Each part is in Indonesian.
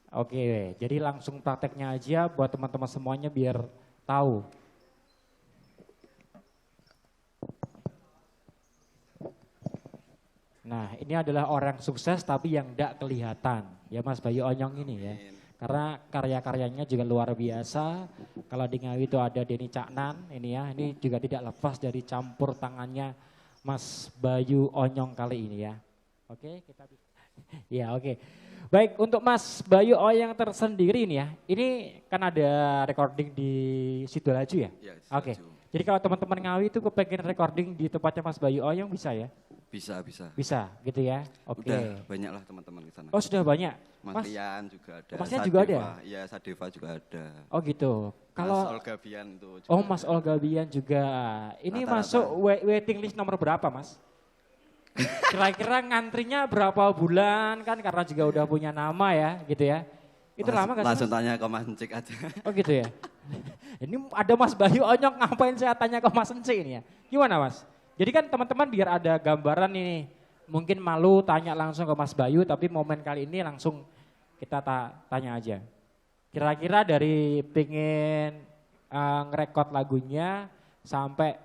Oke, jadi langsung prakteknya aja buat teman-teman semuanya biar tahu. Nah, ini adalah orang sukses tapi yang tidak kelihatan. Ya Mas Bayu Onyong ini ya. Amin. Karena karya-karyanya juga luar biasa. Kalau di Ngawi itu ada Denny Caknan ini ya. Ini juga tidak lepas dari campur tangannya Mas Bayu Onyong kali ini ya. Oke, kita ya oke. Baik, untuk Mas Bayu Onyong tersendiri ini ya. Ini kan ada recording di Sidoarjo ya? Ya, Oke. setuju. Jadi kalau teman-teman Ngawi itu kepengen recording di tempatnya Mas Bayu Onyong bisa ya? Bisa, bisa. Bisa gitu ya. Oke. Udah banyak lah teman-teman di sana. Oh sudah banyak. Mas Rian juga ada. Mas Rian juga ada? Iya, Sadeva juga ada. Oh gitu. Mas Kalau Olga Bian itu juga oh Mas ada. Olga Bian juga. Ini Rata-rata. masuk waiting list nomor berapa Mas? Kira-kira ngantrinya berapa bulan kan karena juga udah punya nama ya gitu ya. Itu lama gak sih Langsung Mas? tanya ke Mas Encik aja. Oh gitu ya. Ini ada Mas Bayu Onyok ngapain saya tanya ke Mas Ence ini ya. Gimana Mas? Jadi kan teman-teman biar ada gambaran ini. Mungkin malu tanya langsung ke Mas Bayu tapi momen kali ini langsung kita tanya aja. Kira-kira dari pengen ngerekod lagunya sampai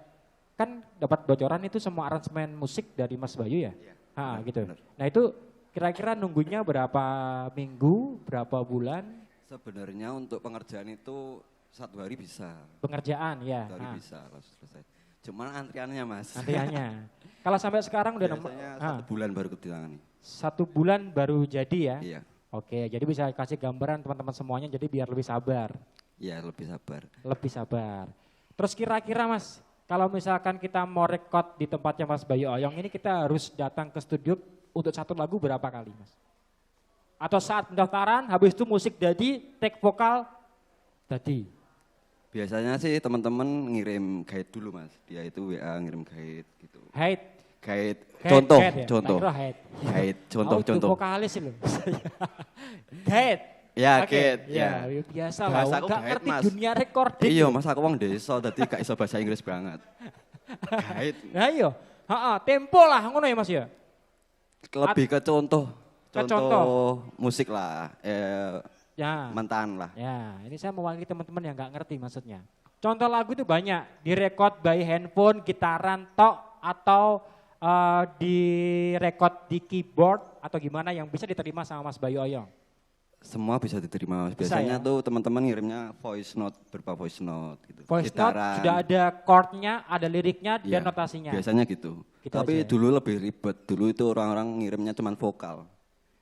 kan dapat bocoran itu semua aransemen musik dari Mas Bayu ya? Iya, Gitu. benar. Nah itu kira-kira nunggunya berapa minggu, berapa bulan Sebenarnya untuk pengerjaan itu 1 hari bisa. pengerjaan ya? 1 hari bisa langsung selesai. Cuman antriannya Mas. Nantiannya. Kalau sampai sekarang udah Biasanya 1 bulan baru ditangani. 1 bulan baru jadi ya? Iya, Oke, jadi bisa kasih gambaran teman-teman semuanya jadi biar lebih sabar. iya lebih sabar. Lebih sabar. Terus kira-kira Mas, kalau misalkan kita mau record di tempatnya Mas Bayu Oyong ini kita harus datang ke studio untuk satu lagu berapa kali Mas? Atau saat pendaftaran, habis itu musik jadi, take vokal tadi. Biasanya sih teman-teman ngirim guide dulu Mas. Dia itu WA ngirim guide gitu. Hate, Guide, hate, contoh, hate ya? contoh. Tak kira hate. Guide, Aku contoh. tuh vokalis loh. Hate. Ya, Oke, guide, ya. ya. Biasa lah, Bahasa aku gak guide, ngerti Mas. dunia recording. Iya, Mas aku wong desa dadi gak iso bahasa Inggris banget. Guide, Nah iya, tempo lah ngono ya Mas ya. lebih ke contoh. Ke Contoh contoh. musik lah, Ya. mentan lah. Ya, ini saya mewakili teman-teman yang nggak ngerti maksudnya. Contoh lagu itu banyak, direkod by handphone, gitaran, tok, atau direkod di keyboard, atau gimana yang bisa diterima sama Mas Bayu Oyong. Semua bisa diterima Mas. Bisa Biasanya ya? tuh teman-teman ngirimnya voice note, berupa voice note gitu. Voice note Gitaran. sudah ada chordnya, ada liriknya, Iya, dan notasinya. Biasanya gitu. Gitu Tapi aja. dulu lebih ribet. Dulu itu orang-orang ngirimnya cuma vokal.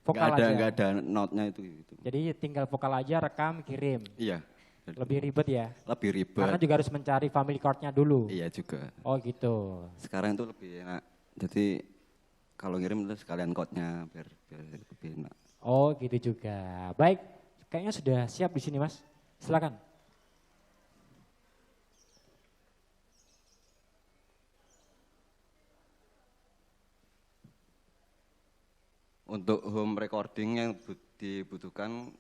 Vokal aja. Nggak ada notnya itu. Gitu. Jadi tinggal vokal aja, rekam, kirim. Iya. Lebih ribet ya. Lebih ribet. Karena juga harus mencari family chordnya dulu. Iya juga. Oh gitu. Sekarang itu lebih enak. Jadi kalau ngirim itu sekalian code-nya biar lebih enak. Oh gitu juga. Baik, kayaknya sudah siap di sini Mas. Silakan. Untuk home recording yang dibutuhkan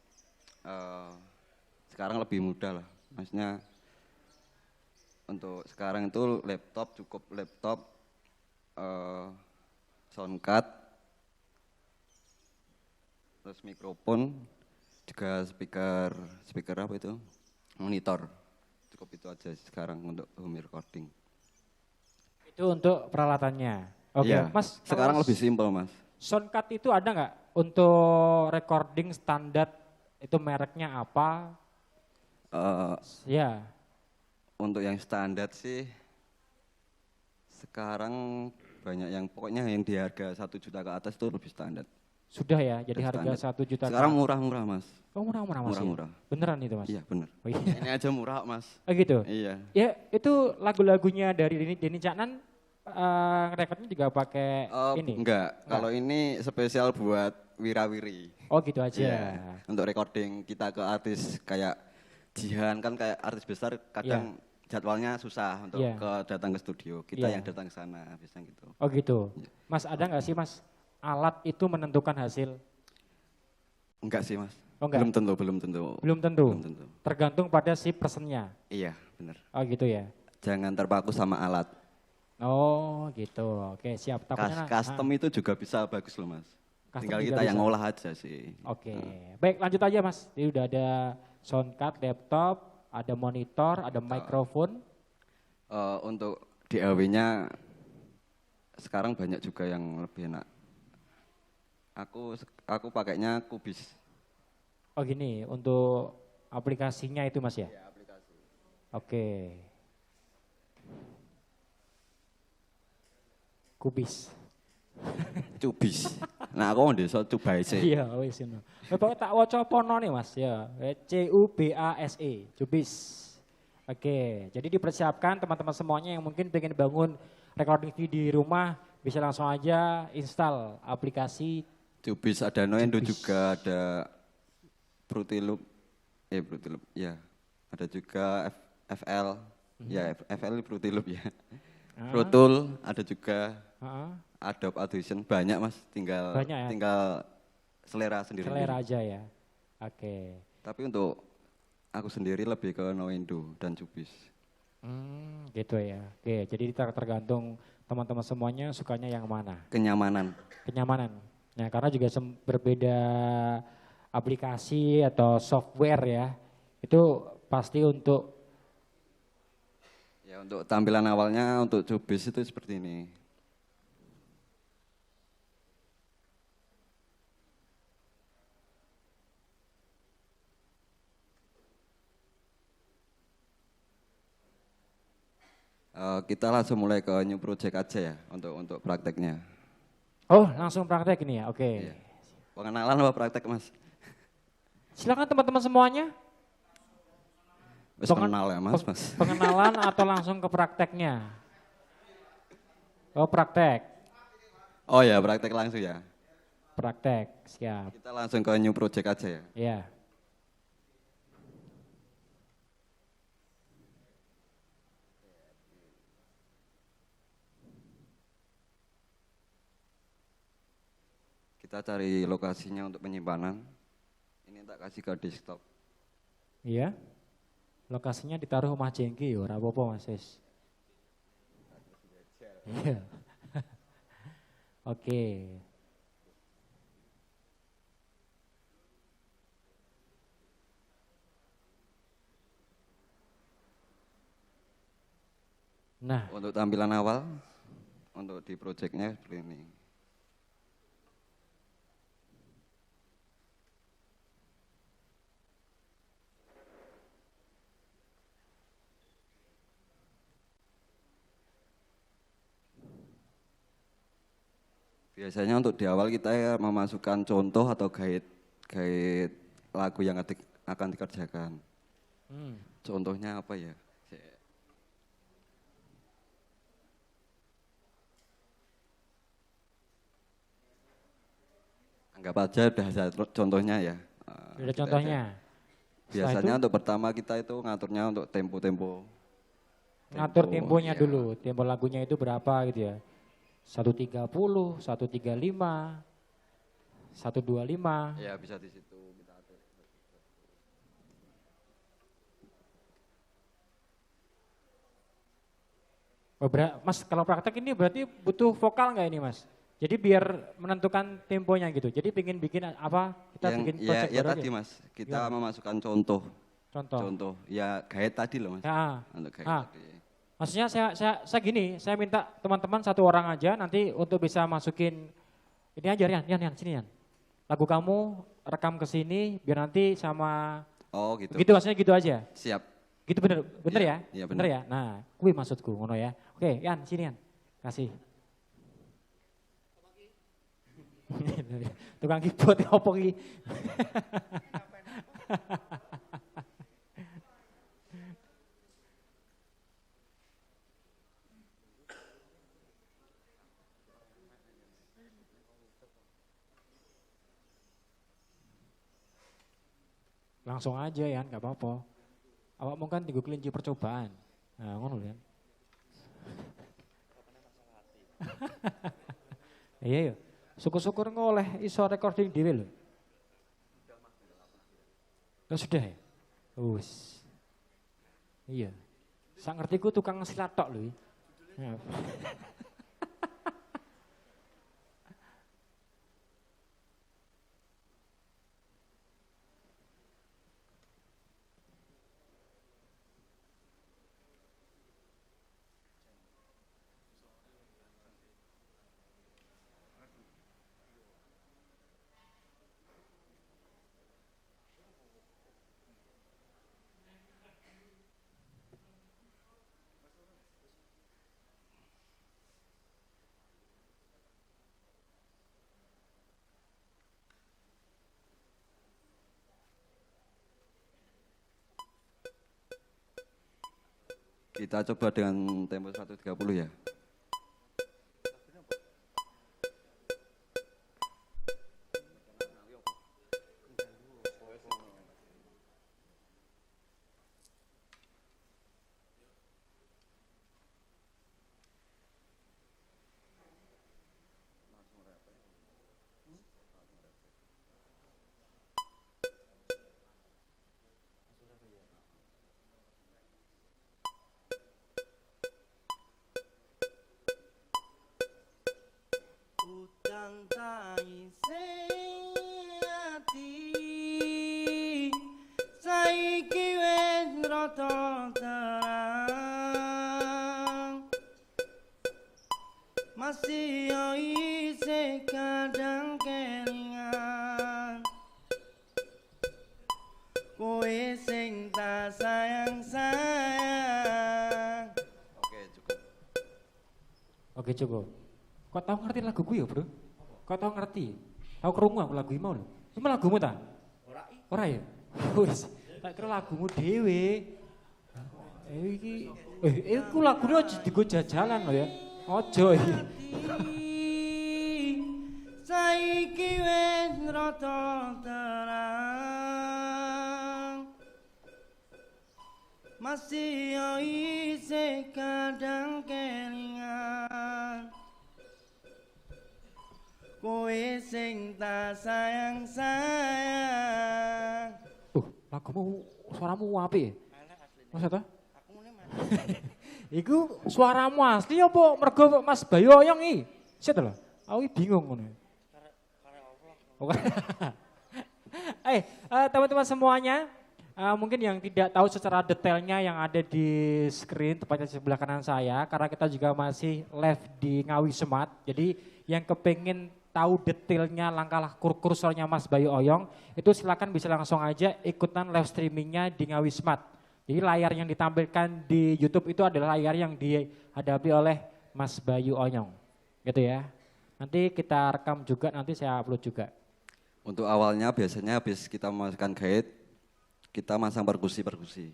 sekarang lebih mudah lah. Maksudnya untuk sekarang itu laptop, cukup laptop, soundcard, terus mikrofon, juga speaker apa itu, monitor. Cukup itu aja sekarang untuk home recording. Itu untuk peralatannya. Oke, Iya, Mas. sekarang kalau lebih simpel Mas. soundcard itu ada nggak untuk recording standar itu mereknya apa? Eh, Ya, Untuk yang standar sih sekarang banyak yang pokoknya yang di harga 1 juta ke atas itu lebih standar. sudah ya. Jadi Udah harga standar. 1 juta. Sekarang murah-murah Mas. Oh murah-murah Mas. ya? Murah-murah. Beneran itu Mas? Iya bener. Oh, iya. Ini aja murah Mas. Oh gitu. Iya. Ya itu lagu-lagunya dari Denny Caknan rekodnya juga pakai ini. Enggak, kalau ini spesial buat wirawiri. Oh gitu aja. Iya. Untuk recording kita ke artis kayak Jihan kan kayak artis besar kadang jadwalnya susah untuk Iya. datang ke studio. Kita Iya. yang datang ke sana biasanya gitu. Oh gitu. Iya. Mas ada nggak sih Mas alat itu menentukan hasil? Enggak sih Mas. Oh, enggak? Belum tentu, belum tentu. Belum tentu. Belum tentu. Tergantung pada si personnya. Iya, bener. Oh gitu ya. Jangan terpaku sama alat. Oh gitu. Oke siap. Takutnya Custom itu juga bisa bagus loh Mas. Custom Tinggal juga kita yang bisa. ngolah aja sih. Oke, baik lanjut aja Mas. Ini udah ada sound card, laptop, ada monitor, ada mikrofon. Untuk DAW-nya sekarang banyak juga yang lebih enak. Aku pakainya Cubase. Oh gini, untuk aplikasinya itu Mas ya? Ya, aplikasi. Oke. Kubis. Cubase. Nah, aku mau desa coba sih. Iya, wis ngono. Pokoke tak waca pono nih Mas ya. CUBASE, Cubis. Oke, jadi dipersiapkan teman-teman semuanya yang mungkin pengen bangun recording video di rumah bisa langsung aja install aplikasi Cubase ada Noendo Cubase. juga, ada Fruity Loop. Fruity Loop, ya. Ada juga FL. Ya, FL Fruity Loop ya. Pro Tool ada juga. Heeh. Adobe Audition banyak Mas, tinggal Banyak ya? tinggal selera sendiri. Selera aja ya. Oke. Tapi untuk aku sendiri lebih ke Noendo dan Cubase. Gitu ya. Oke, jadi tergantung teman-teman semuanya sukanya yang mana. Kenyamanan. Kenyamanan. Nah, karena juga berbeda aplikasi atau software ya. Itu pasti untuk Ya untuk tampilan awalnya untuk Cubase itu seperti ini. Kita langsung mulai ke new project aja ya untuk prakteknya. Oh, langsung praktek ini ya. Oke. Iya. Pengenalan apa praktek Mas? Silakan teman-teman semuanya. Wis kenal ya Mas, Mas. Pengenalan atau langsung ke prakteknya? Oh, praktek. Oh ya, praktek langsung ya. Praktek, siap. Kita langsung ke new project aja ya. Ya. Kita cari lokasinya untuk penyimpanan. Ini tak kasih ke desktop. Iya. Lokasinya ditaruh rumah jengki ya, ora apa-apa Mas Sis. Iya. Oke. Nah, Untuk tampilan awal, untuk di projectnya seperti ini. Biasanya untuk di awal kita ya memasukkan contoh atau guide lagu yang akan dikerjakan. Contohnya apa ya? Anggap aja udah ada contohnya ya. ada Kita contohnya. Biasanya untuk pertama kita itu ngaturnya untuk tempo-tempo. Ngatur temponya iya. dulu, tempo lagunya itu berapa gitu ya. 130, 135, 125. Ya bisa di situ kita atur. Oh, Mas, kalau praktek ini berarti butuh vokal nggak ini Mas? Jadi biar menentukan temponya gitu. Jadi pengen bikin apa, kita bikin project ya baru tadi aja. Mas, kita memasukkan contoh. Contoh. Contoh, ya guide tadi loh Mas. Ya, Untuk guide ah. tadi. Maksudnya saya gini, saya minta teman-teman satu orang aja nanti untuk bisa masukin ini aja Rian, sini Rian. Lagu kamu rekam ke sini biar nanti sama Oh gitu. gitu maksudnya gitu aja. Siap. Gitu bener Iya, ya? iya, Bener bener. ya? Nah, kuwi maksudku ngono ya. Oke, Yan, sini Yan. Kasih. Tukang keyboard opo ki? Langsung aja ya, nggak apa-apa. Awakmu kan tinggal kelinci percobaan. Nah, ngono kan. Iya ya. Syukur-syukur ngoleh iso recording dhewe lho. Oh, sudah ya? Wis. Iya. Sak ngertiku tukang silat tok lho. Ya. Kita coba dengan tempo 130 ya. Utang tangi sing ati saiki wis rada terang masih yo isih kadang kelingan kowe sing tak sayang-sayang. Oke, cukup. Oke cukup. Kok tau ngerti laguku ya bro? Kok tau ngerti? Tau krungu aku lagu mau lho. Cuma lagumu ta? Ora ya? Wis, tak kira lagumu dhewe. Iku lagune aja digo jajalan lho ya. Ojo iki. Saiki wis rada terang masih yo isih kadang kelingan kowe sing tak sayang-sayang. Lagumu suaramu apik ya? Masa ta? Iku suaramu asli apa mergo Mas Bayu Oyong iki? Set lho. Aku bingung ngono. Teman-teman semuanya, mungkin yang tidak tahu secara detailnya yang ada di screen tepatnya di sebelah kanan saya, karena kita juga masih live di Ngawi Smart. Jadi yang kepengen tahu detailnya langkah kursornya Mas Bayu Oyong, itu silakan bisa langsung aja ikutan live streamingnya di Ngawi Smart. Jadi layar yang ditampilkan di YouTube itu adalah layar yang dihadapi oleh Mas Bayu Oyong, gitu ya. Nanti kita rekam juga, nanti saya upload juga. Untuk awalnya biasanya habis kita memasukkan guide, kita masang perkusi. Perkusi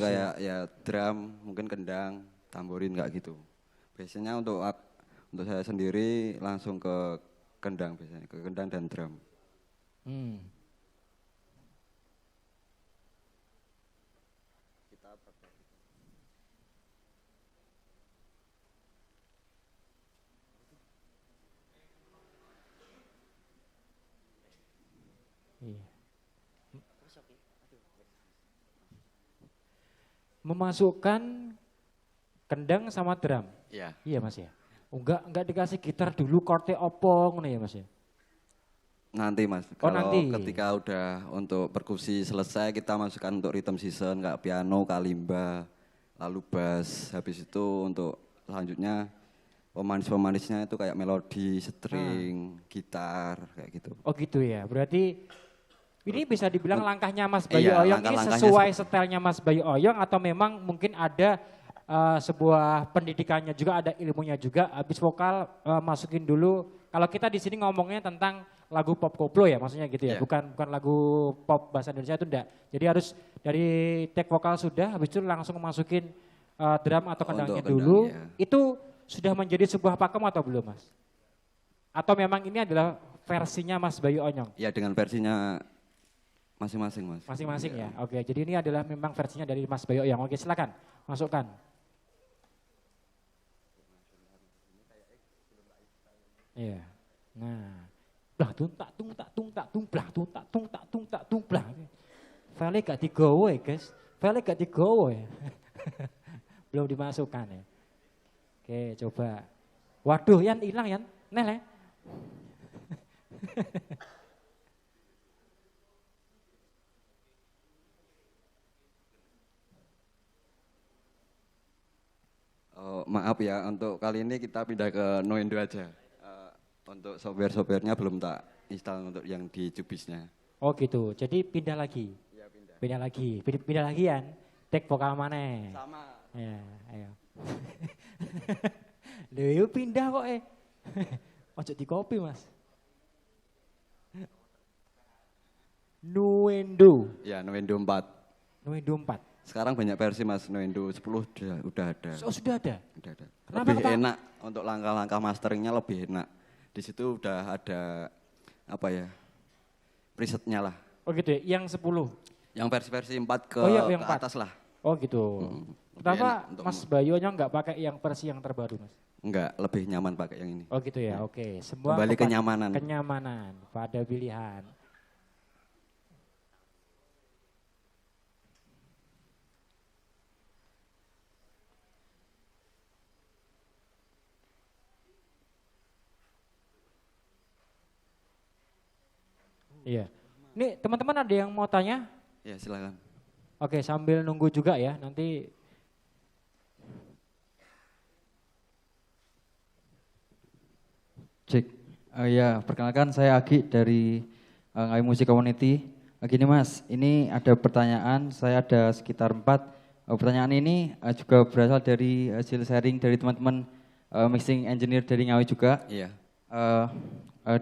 kayak ya drum, mungkin kendang, tamborin kayak gitu. Biasanya untuk saya sendiri langsung ke kendang biasanya, ke kendang dan drum. Iya. Memasukkan kendang sama drum. Iya. Iya Mas ya. Enggak dikasih gitar dulu korte opo ngono ya Mas ya. Nanti Mas, Oh, kalau nanti. ketika udah untuk perkusi selesai kita masukkan untuk rhythm season kayak piano, kalimba, lalu bass. Habis itu untuk selanjutnya pemanis-pemanisnya itu kayak melodi, string, gitar kayak gitu. Oh gitu ya. Berarti ini bisa dibilang langkahnya Mas Bayu Iya, Oyong ini langkah-langkahnya sesuai stylenya Mas Bayu Oyong atau memang mungkin ada sebuah pendidikannya juga, ada ilmunya juga. Habis vokal masukin dulu. Kalau kita di sini ngomongnya tentang lagu pop koplo ya, maksudnya gitu ya. Yeah. Bukan lagu pop bahasa Indonesia itu enggak. Jadi harus dari take vokal sudah, habis itu langsung masukin drum atau kendangnya kendang, dulu. ya. Itu sudah menjadi sebuah pakem atau belum Mas? Atau memang ini adalah versinya Mas Bayu Oyong? Ya dengan versinya masing-masing Mas. Masing-masing Iya. ya. Oke, jadi ini adalah memang versinya dari Mas Bayu Oyong. Oke, silakan masukkan. Iya. Nah, blah tung tak tung tak tung tak tung blah tung tak tung tak tung tak tung blah. File gak digowo ya, guys. File gak digowo ya. Belum dimasukkan ya. Oke, coba. Waduh, Yan hilang Yan. Nel ya. Oh, maaf ya, untuk kali ini kita pindah ke Noendo aja. Untuk software-softwarenya belum tak install untuk yang di Cubisnya. Oh gitu, jadi pindah lagi. Iya pindah. Pindah lagi Yan. Take vokal mana? Sama. Ya, ayo. Lho, yuk pindah kok Ojo di copy Mas. Nuendo. Ya Noendo 4. Nuendo 4. Sekarang banyak versi Mas, Nuendo 10 udah ada. Oh, sudah ada. Udah ada. Kenapa, Lebih Pak? enak untuk langkah-langkah masteringnya lebih enak. Di situ udah ada apa ya? Presetnya lah. Oh gitu ya, yang 10. Yang versi-versi 4 Oh iya, yang ke 4. atas lah. Oh gitu. Lebih Kenapa enak untuk Mas Bayonya nggak pakai yang versi yang terbaru, Mas? Enggak, lebih nyaman pakai yang ini. Oh gitu ya, oke. Semua Kembali kepada kenyamanan. Kenyamanan pada pilihan. Iya. Nih teman-teman ada yang mau tanya? Ya, silakan. Oke, sambil nunggu juga ya. Nanti Cek. Ya, perkenalkan saya Agi dari Ngawi Musik Community. Gini Mas, ini ada pertanyaan, saya ada sekitar 4. Pertanyaan ini juga berasal dari hasil sharing dari teman-teman mixing engineer dari Ngawi juga. Iya.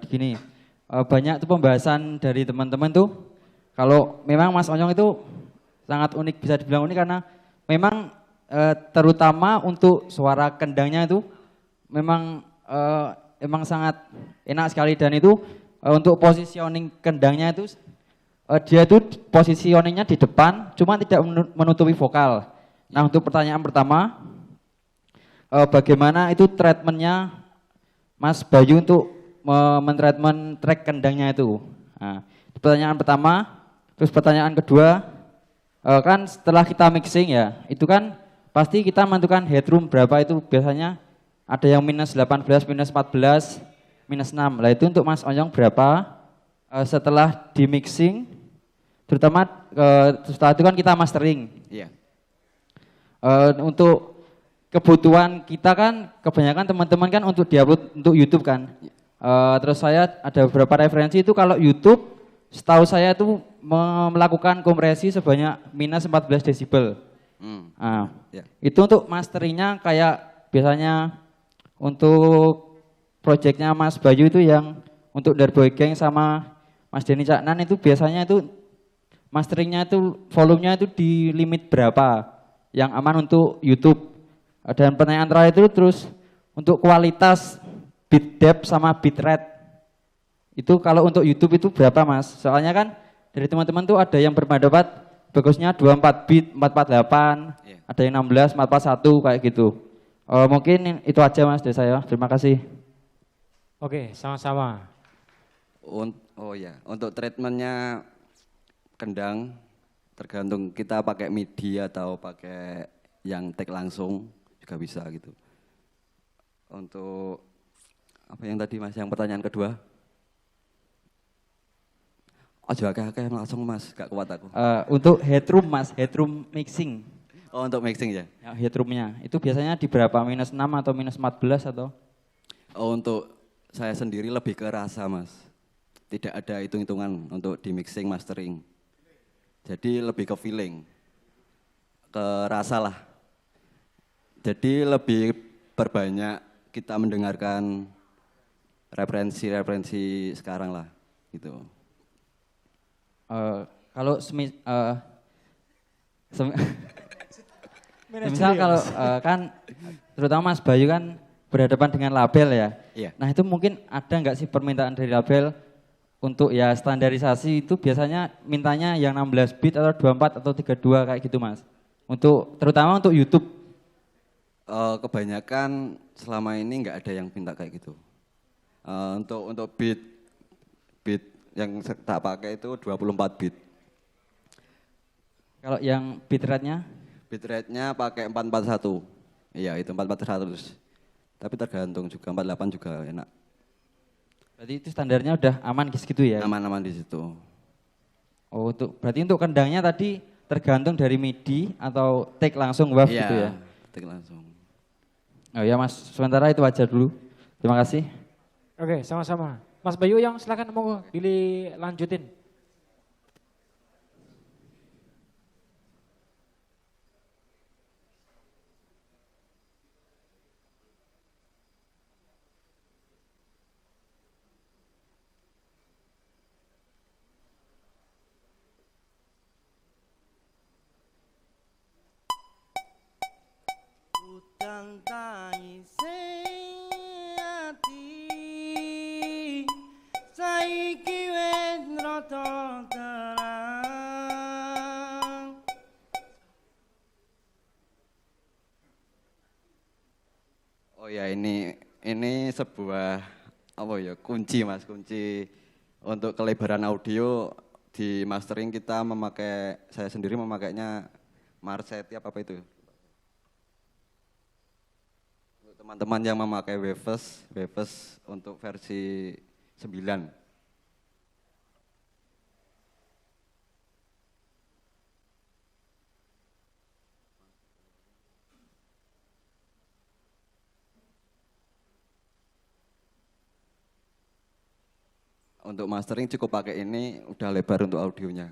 Gini, banyak tuh pembahasan dari teman-teman tuh, kalau memang Mas Onyong itu sangat unik, bisa dibilang unik karena memang terutama untuk suara kendangnya itu memang emang sangat enak sekali, dan itu untuk positioning kendangnya itu dia itu positioningnya di depan, cuma tidak menutupi vokal. Nah untuk pertanyaan pertama, bagaimana itu treatmentnya Mas Bayu untuk mentreatment track kendangnya itu? Nah, pertanyaan pertama. Terus pertanyaan kedua, kan setelah kita mixing ya, itu kan pasti kita menentukan headroom berapa, itu biasanya ada yang minus 18, minus 14, minus 6. Lah itu untuk Mas Onyong berapa setelah di mixing, terutama setelah itu kan kita mastering. Iya. Untuk kebutuhan kita kan kebanyakan teman-teman kan untuk diupload untuk YouTube kan. Terus saya ada beberapa referensi itu, kalau YouTube setahu saya itu melakukan kompresi sebanyak minus 14 desibel. Nah, Ya. itu untuk masteringnya kayak biasanya untuk proyeknya Mas Bayu itu yang untuk Darboy Gang sama Mas Denny Caknan itu biasanya itu masteringnya itu volumenya itu di limit berapa yang aman untuk YouTube. Dan pertanyaan terakhir itu terus untuk kualitas bit depth sama bit rate itu kalau untuk YouTube itu berapa Mas? Soalnya kan dari teman-teman tuh ada yang berpendapat bagusnya 24 bit, 448, Iya. ada yang 16, 441 kayak gitu. Mungkin itu aja Mas dari saya. Terima kasih. oke, sama-sama. Oh ya, untuk treatmentnya kendang tergantung kita pakai MIDI atau pakai yang take langsung juga bisa gitu. Untuk apa yang tadi Mas, yang pertanyaan kedua? Oh akeh langsung Mas, gak kuat aku. Untuk headroom Mas, headroom mixing. Oh untuk mixing ya? Ya, headroomnya itu biasanya di berapa? Minus 6 atau minus 14 atau? Oh untuk saya sendiri lebih ke rasa Mas. Tidak ada hitung-hitungan untuk di mixing mastering. Jadi lebih ke feeling, ke rasa lah. Jadi lebih perbanyak kita mendengarkan referensi sekarang lah gitu. Kalau misal kalau kan terutama Mas Bayu kan berhadapan dengan label ya. Iya. Nah itu mungkin ada nggak sih permintaan dari label untuk ya standarisasi itu biasanya mintanya yang 16 bit atau 24 atau 32 kayak gitu Mas. Untuk terutama untuk YouTube. Kebanyakan selama ini nggak ada yang minta kayak gitu. Untuk beat yang tak pakai itu 24 bit. Kalau yang bit rate-nya? Bit rate-nya pakai 441. Iya, itu 441. Tapi tergantung juga 48 juga enak. Berarti itu standarnya udah aman gitu ya? Aman-aman di situ. Oh, berarti untuk kendangnya tadi tergantung dari MIDI atau take langsung wave Iya, gitu ya? take langsung. Oh ya Mas, sementara itu aja dulu. Terima kasih. Oke, sama-sama. Mas Bayu yang silakan mau dilanjutin. Udang tangi sing ati saiki wis rada terang. Oh ya ini sebuah apa ya kunci mas, kunci untuk kelebaran audio di mastering kita memakai, saya sendiri memakainya Marsetti apa itu. Untuk teman-teman yang memakai Waves untuk versi 9. Untuk mastering cukup pakai ini, udah lebar untuk audionya.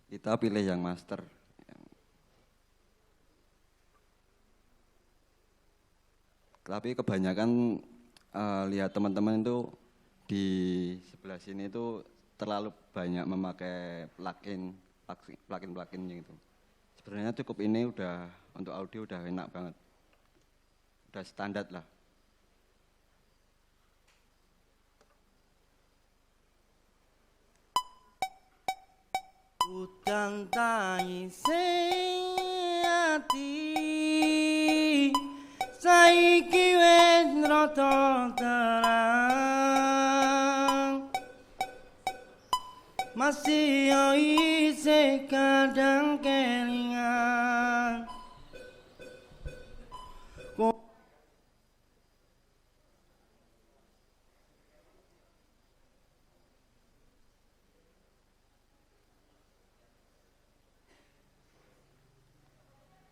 Kita pilih yang master. Tapi kebanyakan lihat teman-teman itu di sebelah sini itu terlalu banyak memakai plugin gitu. Sebenarnya cukup ini udah untuk audio udah enak banget, udah standar lah. Udang tangi sing ati saiki wis rada terang. Masih yo isih kadang kelingan.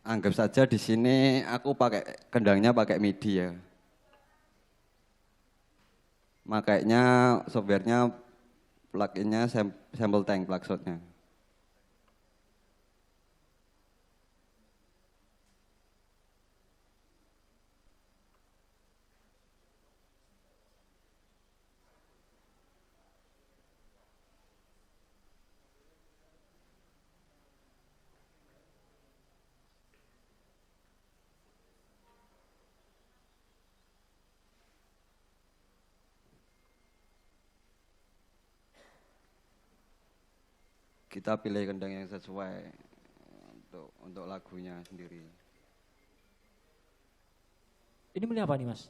Anggap saja di sini aku pakai kendangnya pakai MIDI ya. Makanya softwarenya pluginnya sample tank plugshotnya. Kita pilih kendang yang sesuai untuk lagunya sendiri. Ini milih apa nih mas?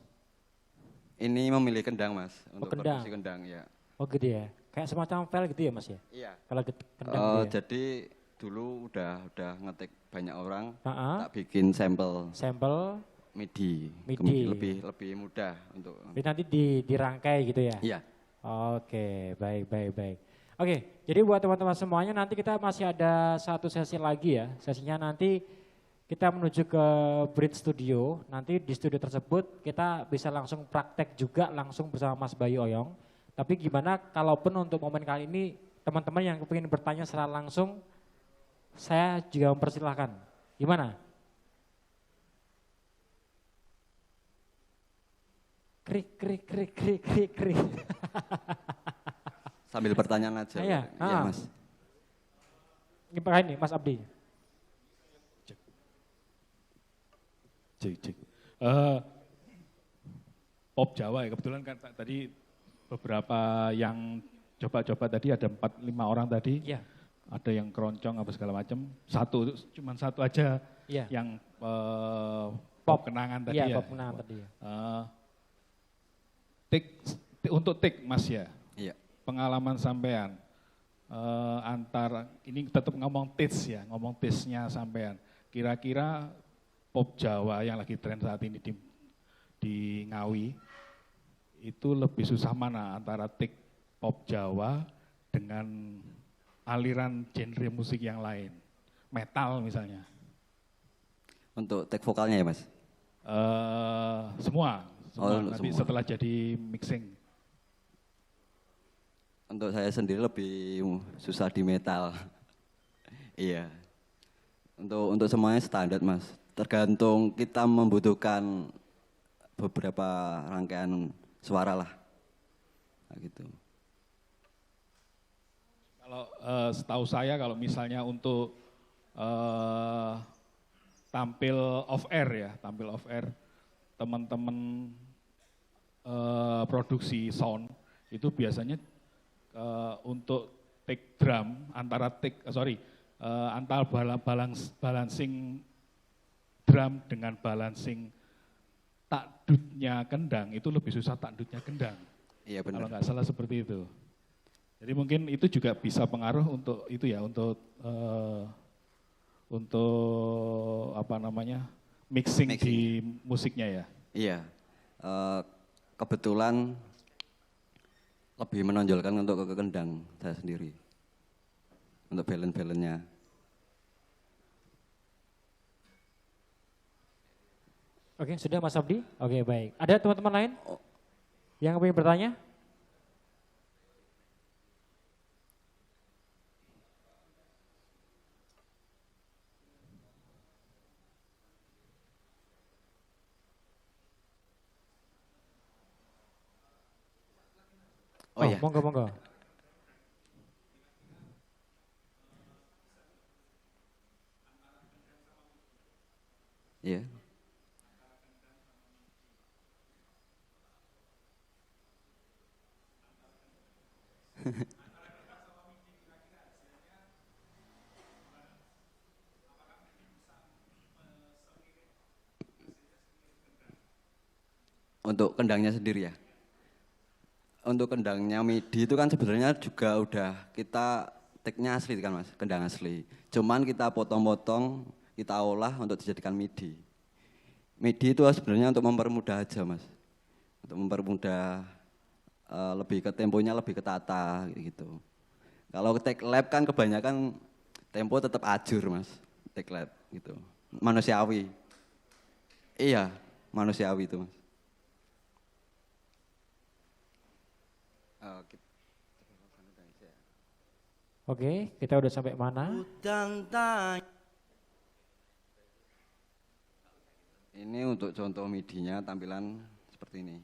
Ini memilih kendang mas, untuk kendang. perkusi kendang ya. Oh gitu ya, kayak semacam file gitu ya mas ya? Iya. Kalau kendang gitu ya? Jadi dulu udah ngetik banyak orang, Ha-ha. tak bikin sampel Sampel, MIDI. MIDI. Lebih mudah untuk. jadi nanti dirangkai gitu ya? Iya. Oke, baik. Oke, jadi buat teman-teman semuanya nanti kita masih ada satu sesi lagi ya. Sesinya nanti kita menuju ke Bridge Studio. Nanti di studio tersebut kita bisa langsung praktek juga langsung bersama Mas Bayu Oyong. Tapi gimana kalaupun untuk momen kali ini teman-teman yang ingin bertanya secara langsung, saya juga mempersilahkan. Gimana? Krik. Sambil pertanyaan aja. Iya, Iya mas. Ini Mas Abdi. Cek. Pop Jawa ya, kebetulan kan tadi beberapa yang coba-coba tadi ada 4-5 orang tadi. Iya. Ada yang keroncong apa segala macam. Cuman satu aja Iya. yang pop kenangan tadi Iya, ya. pop kenangan tadi ya. Untuk tik mas ya, Iya. pengalaman sampean antara, ini tetap ngomong taste-nya sampean. Kira-kira pop Jawa yang lagi tren saat ini di Ngawi, itu lebih susah mana antara tik pop Jawa dengan aliran genre musik yang lain, metal misalnya? Untuk take vokalnya ya mas. Semua nanti semua. setelah jadi mixing. Untuk saya sendiri lebih susah di metal. Iya. Untuk semuanya standar mas. Tergantung kita membutuhkan beberapa rangkaian suara lah. Nah, gitu. Kalau setahu saya kalau misalnya untuk tampil off air ya, tampil off air, teman-teman produksi sound itu biasanya untuk take drum antara antara balancing drum dengan balancing takdutnya kendang itu lebih susah takdutnya kendang. Iya Kalau benar. nggak salah seperti itu. Jadi mungkin itu juga bisa pengaruh untuk itu ya, untuk apa namanya mixing di musiknya ya. Iya. Kebetulan lebih menonjolkan untuk ke kendang saya sendiri. Untuk balance-balance-nya. Oke, sudah Mas Abdi? Oke, baik. Ada teman-teman lain yang ingin bertanya? Oh iya. Monggo, monggo. Iya. Untuk kendangnya sendiri ya. Untuk kendangnya MIDI itu kan sebenarnya juga udah kita take-nya asli kan Mas, kendang asli. Cuman kita potong-potong, kita olah untuk dijadikan MIDI. MIDI itu sebenarnya untuk mempermudah aja Mas. Untuk mempermudah lebih ke temponya lebih ketata gitu. Kalau take lab kan kebanyakan tempo tetap ajur Mas, take lab gitu. Manusiawi. Iya, manusiawi itu Mas. Oke, kita udah sampai mana? Udang tanya. Ini untuk contoh MIDI-nya tampilan seperti ini.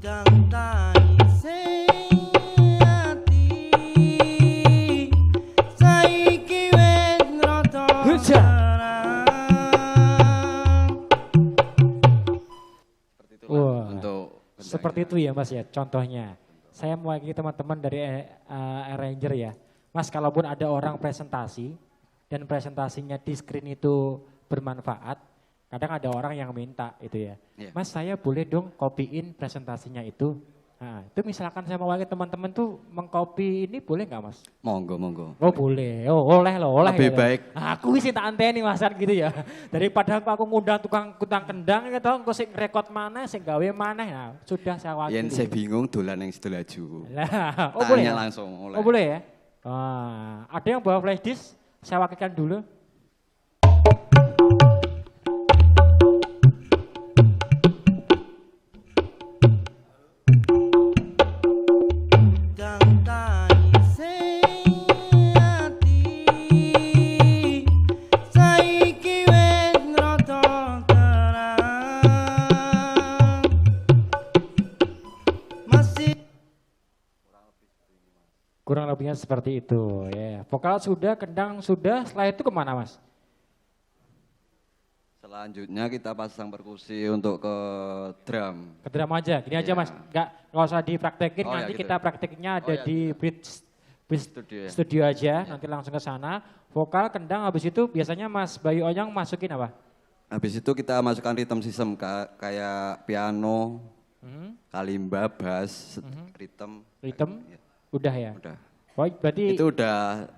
Udang tanya sing ati. Saiki wis rada Huja. terang. Seperti itu Wah, untuk seperti itu ya Mas ya contohnya. Saya mewakili teman-teman dari Arranger ya. Mas, kalaupun ada orang presentasi dan presentasinya di screen itu bermanfaat, kadang ada orang yang minta itu ya. Iya. Mas, saya boleh dong copyin presentasinya itu. Nah, itu misalkan saya mewakili teman-teman tuh mengcopy ini boleh nggak Mas? Monggo, monggo. Oh boleh, oh oleh loh, oleh. Lebih gitu. baik. Aku sih tak anteni Mas kan gitu ya. Daripada aku ngundang tukang kutang kendang gitu, engko sing rekod mana, sing gawe mana, nah sudah saya wakili. Yen saya bingung dolan yang sedolaju. Lah, oh boleh Tanya ya? langsung oleh. Oh boleh ya? Ada yang bawa flash disk? Saya wakilkan dulu. Udang tanya sing ati. Saiki wis rada terang. Masih Kurang lebihnya seperti itu ya. Vokal sudah, kendang sudah, setelah itu kemana Mas? Selanjutnya kita pasang perkusi untuk ke drum. Ke drum aja, gini aja Iya. Mas. Nggak usah dipraktekin, Oh ya, nanti gitu. kita prakteknya ada Oh ya, di gitu. Bridge Studio ya. Studio aja, nanti langsung ke sana. Vokal, kendang, habis itu biasanya Mas Bayu Onyong masukin apa? Habis itu kita masukkan rhythm system kayak piano, kalimba, bass, rhythm. Rhythm? Ya, Udah ya? udah. Oh, berarti Itu udah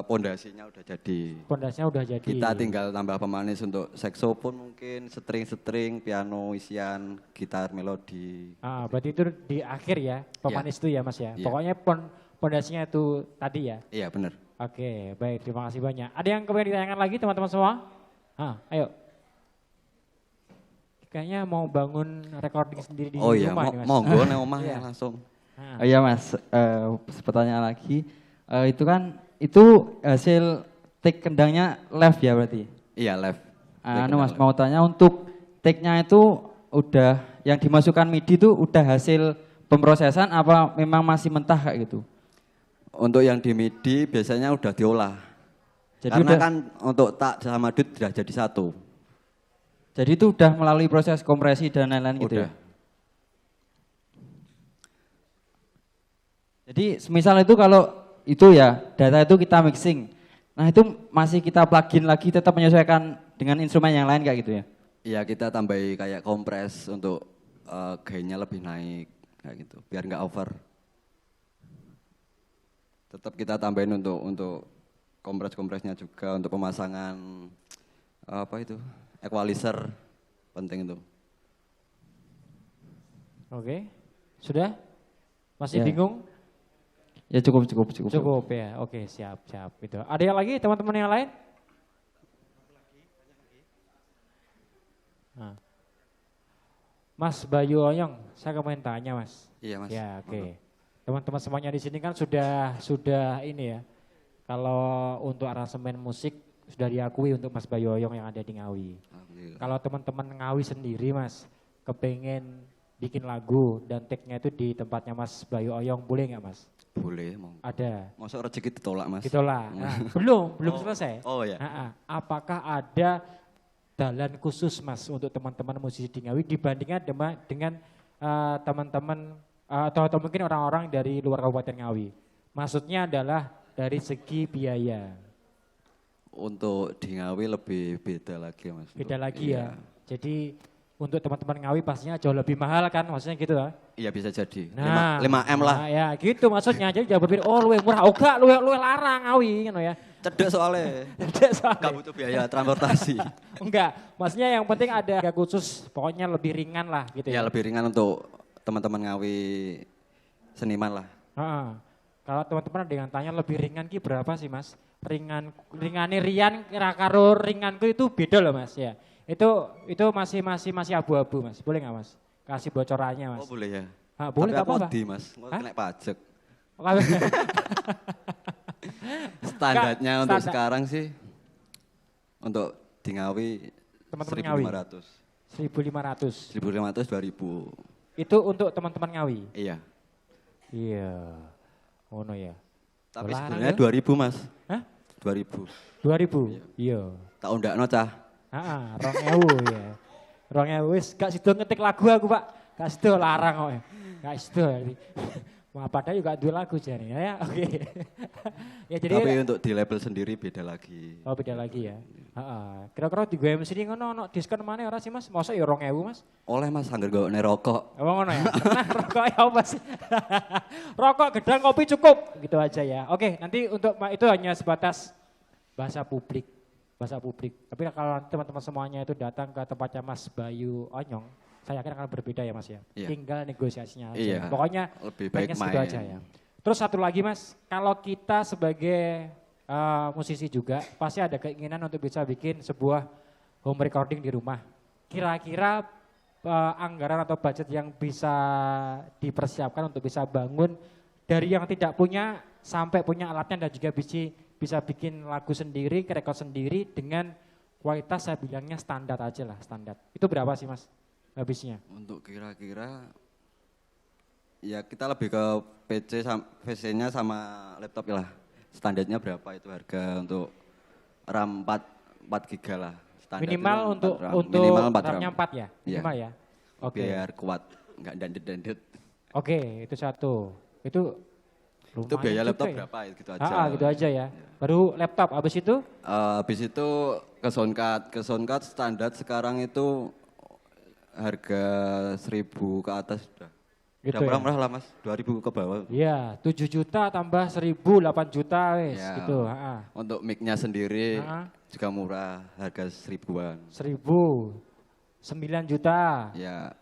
pondasinya udah jadi. Pondasinya udah jadi. Kita tinggal tambah pemanis untuk saksofon mungkin, string, piano, isian, gitar, melodi. Berarti itu di akhir ya, pemanis itu ya Mas ya. Iya. Pokoknya pondasinya itu tadi ya. Iya benar. Oke, baik, terima kasih banyak. Ada yang kemudian ditanyakan lagi teman-teman semua? Ayo. Kayaknya mau bangun recording sendiri di Oh iya, rumah nih Mas. monggo nang omah Iya. ya langsung. Ah. Oh iya Mas, pertanyaan lagi. Itu kan itu hasil take kendangnya live ya berarti? Iya live. Mas mau tanya untuk take-nya itu udah yang dimasukkan MIDI itu udah hasil pemrosesan apa memang masih mentah kayak gitu? Untuk yang di MIDI biasanya udah diolah. Jadi Karena udah, kan untuk tak sama dut sudah jadi satu. jadi itu udah melalui proses kompresi dan lain-lain gitu Udah. ya? Jadi semisal itu kalau itu ya data itu kita mixing, nah itu masih kita plugin lagi tetap menyesuaikan dengan instrumen yang lain kayak gitu ya? Iya kita tambahi kayak kompres untuk gainnya lebih naik kayak gitu, biar nggak over. Tetap kita tambahin untuk kompresnya juga untuk pemasangan apa itu equalizer penting itu. Oke, sudah? Masih Ya. bingung? Ya cukup. Cukup ya, oke siap. Itu. Ada yang lagi teman-teman yang lain? Nah. Mas Bayu Oyong, saya kemarin tanya Mas. Iya Mas. Ya oke. Teman-teman semuanya di sini kan sudah ini ya. Kalau untuk aransemen musik sudah diakui untuk Mas Bayu Oyong yang ada di Ngawi. Alhamdulillah. Kalau teman-teman Ngawi sendiri Mas, kepengen bikin lagu dan take-nya itu di tempatnya Mas Bayu Oyong, boleh nggak Mas? Boleh, mau. Ada. Masuk rezeki ditolak Mas. Gitulah. Nah, belum selesai. Oh ya. Apakah ada jalan khusus Mas untuk teman-teman musisi di Ngawi dibandingkan dengan teman-teman atau mungkin orang-orang dari luar Kabupaten Ngawi? Maksudnya adalah dari segi biaya. Untuk di Ngawi lebih beda lagi Mas. Beda Untuk- lagi iya. ya. Jadi untuk teman-teman Ngawi pastinya jauh lebih mahal kan, maksudnya gitu lah. Iya bisa jadi. Nah, 5M lah. Nah, ya gitu maksudnya. Jadi jangan berpikir oh luwe murah, oga luwe larang Ngawi gitu ya. Cedek soalnya. Tidak soalnya. Gak butuh biaya transportasi. Enggak, maksudnya yang penting ada harga khusus, pokoknya lebih ringan lah gitu Ya ya. lebih ringan untuk teman-teman Ngawi seniman lah. Heeh. Kalau teman-teman ada yang tanya lebih ringan ki berapa sih Mas? Ringane Rian kira karo ringanku itu beda loh Mas ya. Itu masih abu-abu Mas. Boleh nggak Mas? Kasih bocorannya Mas. Oh boleh ya. Boleh Tapi nggak aku apa-apa. wedi Mas, mau Hah? kena pajak. Kalau- Standarnya Kak, untuk standar. sekarang sih untuk di Ngawi Teman-teman Ngawi. 1.500. 1.500. 1.500 2.000. Itu untuk teman-teman Ngawi. Iya. Iya. Oh no ya. Tapi Larang sebenarnya ya? 2.000 Mas. Hah? 2.000. 2.000. Iya. Tak undakno cah. 2.000 ya. 2.000 wis gak sido ngetik lagu aku, Pak. Gak sido larang kok. Gak sido. Wah, padahal juga dua lagu jane ya. Oke. Ya jadi Tapi untuk di label sendiri beda lagi. oh beda lagi ya. Heeh. Kira-kira di gue sini ngono ono diskon mana ora sih Mas? Masa ya 2.000 Mas? Oleh Mas anggar gak rokok. Apa ngono ya? Nah, rokok ya apa sih? Rokok gedang kopi cukup gitu aja ya. Oke, nanti untuk itu hanya sebatas bahasa publik. Bahasa publik. Tapi kalau teman-teman semuanya itu datang ke tempatnya Mas Bayu Onyong, saya yakin akan berbeda ya Mas ya. Iya. Tinggal negosiasinya aja. Iya. Pokoknya Lebih baik baiknya segitu main. aja ya. Terus satu lagi Mas, kalau kita sebagai musisi juga pasti ada keinginan untuk bisa bikin sebuah home recording di rumah. Kira-kira anggaran atau budget yang bisa dipersiapkan untuk bisa bangun dari yang tidak punya sampai punya alatnya dan juga bisa bikin lagu sendiri, record sendiri dengan kualitas saya bilangnya standar aja lah, standar. Itu berapa sih Mas habisnya? Untuk kira-kira ya kita lebih ke PC-nya sama laptop lah. Standarnya berapa itu harga untuk RAM 4 GB lah. Standar Minimal itu untuk 4 RAM. Minimal 4 RAM-nya RAM. 4 ya? Iya. Minimal ya? Oke. Biar kuat, nggak dandet-dandet. Oke, itu satu. Itu Itu lumayan biaya juga laptop ya. berapa gitu aja. Gitu aja ya. Baru laptop, habis itu Habis itu ke Soundcard. Ke Soundcard standar sekarang itu harga 1.000 ke atas sudah. Gitu Udah ya? murah-murah lah mas, 2.000 ke bawah. Iya, 7 juta tambah 1.000, 8 juta wes Ya, gitu. Ha-ha. Untuk mic-nya sendiri Ha-ha. juga murah, harga 1.000-an. 1.000, 9 juta. Ya,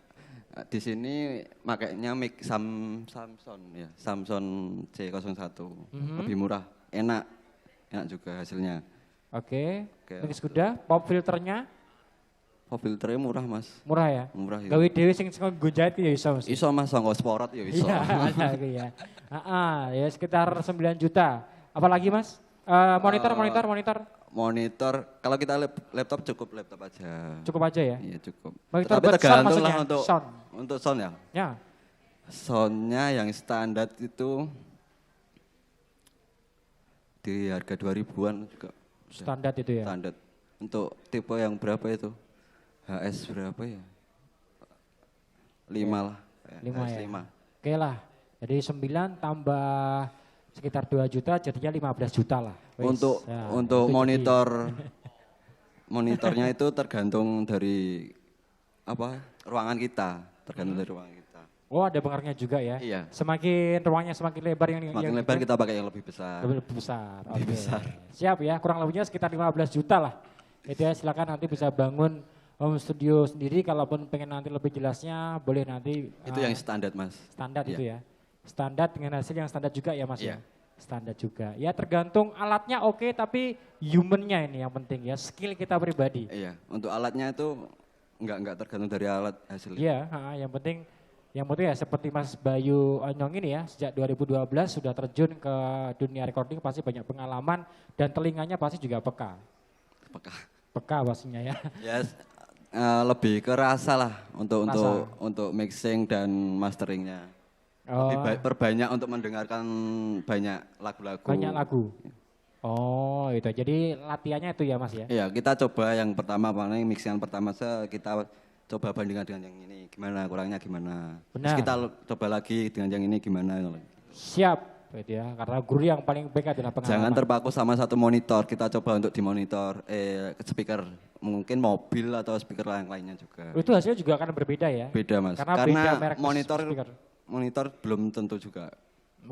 di sini makainya mic Samsung ya, Samsung C01. Lebih murah, enak juga hasilnya. Oke, Oke. mix kuda, pop filternya Pop filternya murah mas, murah ya. murah ya. Gawe dhewe sing gonjait ya iso mesti. Iso mas, sangko sporot ya iso. Iya, ada ya. Ya sekitar 9 juta. Apalagi Mas? Monitor. Monitor, kalau kita laptop cukup laptop aja. Cukup aja ya. Iya cukup. Monitor Tapi buat sound tergantung maksudnya? lah untuk sound ya. Ya. Soundnya yang standar itu di harga 2.000-an juga. Standar itu ya. Standar. Untuk tipe yang berapa itu? HS berapa ya? 5 lah. 5 HS ya. 5. Oke lah. Jadi 9 tambah sekitar 2 juta jadinya 15 juta lah. Wes. Untuk Ya, untuk itu monitornya itu tergantung dari apa? Ruangan kita, tergantung dari ruangan kita. Oh ada pengaruhnya juga ya. Iya. Semakin ruangnya semakin lebar yang Makin yang lebar kita pakai yang lebih besar. lebih besar. Lebih Oke. besar. Siap ya, kurang lebihnya sekitar 15 juta lah. Itu ya silakan nanti bisa bangun home studio sendiri, kalaupun pengen nanti lebih jelasnya boleh nanti Itu yang standar mas. standar Iya. itu ya. Standar dengan hasil yang standar juga ya Mas ya. Iya. Standar juga. Ya tergantung alatnya oke, tapi humannya ini yang penting ya, skill kita pribadi. Iya, untuk alatnya itu enggak tergantung dari alat hasilnya. Iya, yang penting ya seperti Mas Bayu Onyong ini ya, sejak 2012 sudah terjun ke dunia recording, pasti banyak pengalaman dan telinganya pasti juga peka. Apakah? Peka pastinya ya. Ya lebih ke rasa lah untuk Rasa. untuk mixing dan masteringnya. Oh, Perbanyak untuk mendengarkan banyak lagu-lagu. banyak lagu. Oh itu, jadi latihannya itu ya Mas ya. Iya, kita coba yang pertama paling mixingan pertama kita coba bandingkan dengan yang ini gimana, kurangnya gimana. Benar. Terus kita coba lagi dengan yang ini gimana. Siap gitu ya, karena guru yang paling baik adalah pengalaman. Jangan terpaku sama satu monitor, kita coba untuk dimonitor speaker mungkin mobil atau speaker lainnya juga. Itu hasilnya juga akan berbeda ya. Beda mas, Karena karena beda merek speaker. monitor belum tentu juga.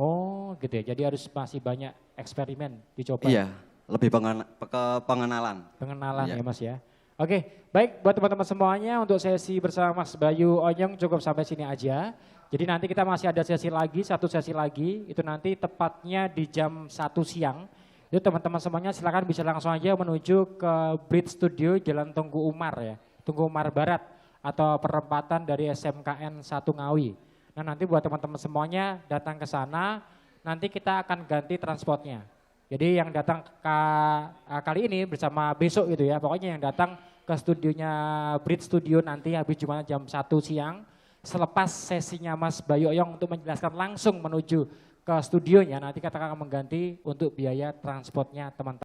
Oh gitu ya, jadi harus masih banyak eksperimen dicoba. Iya, lebih ke pengenalan. Pengenalan Iya. ya Mas ya. Oke, baik buat teman-teman semuanya untuk sesi bersama Mas Bayu Onyong cukup sampai sini aja. Jadi nanti kita masih ada sesi lagi, satu sesi lagi, itu nanti tepatnya di jam 1 siang. Itu teman-teman semuanya silakan bisa langsung aja menuju ke Bridge Studio Jalan Tunggu Umar ya, Tunggu Umar Barat atau perempatan dari SMKN 1 Ngawi. Nah nanti buat teman-teman semuanya datang ke sana, nanti kita akan ganti transportnya. Jadi yang datang kali ini bersama besok gitu ya, pokoknya yang datang ke studionya Bridge Studio nanti habis Jumat jam 1 siang. Selepas sesinya Mas Bayu Onyong untuk menjelaskan langsung menuju ke studionya, nanti kita akan mengganti untuk biaya transportnya teman-teman.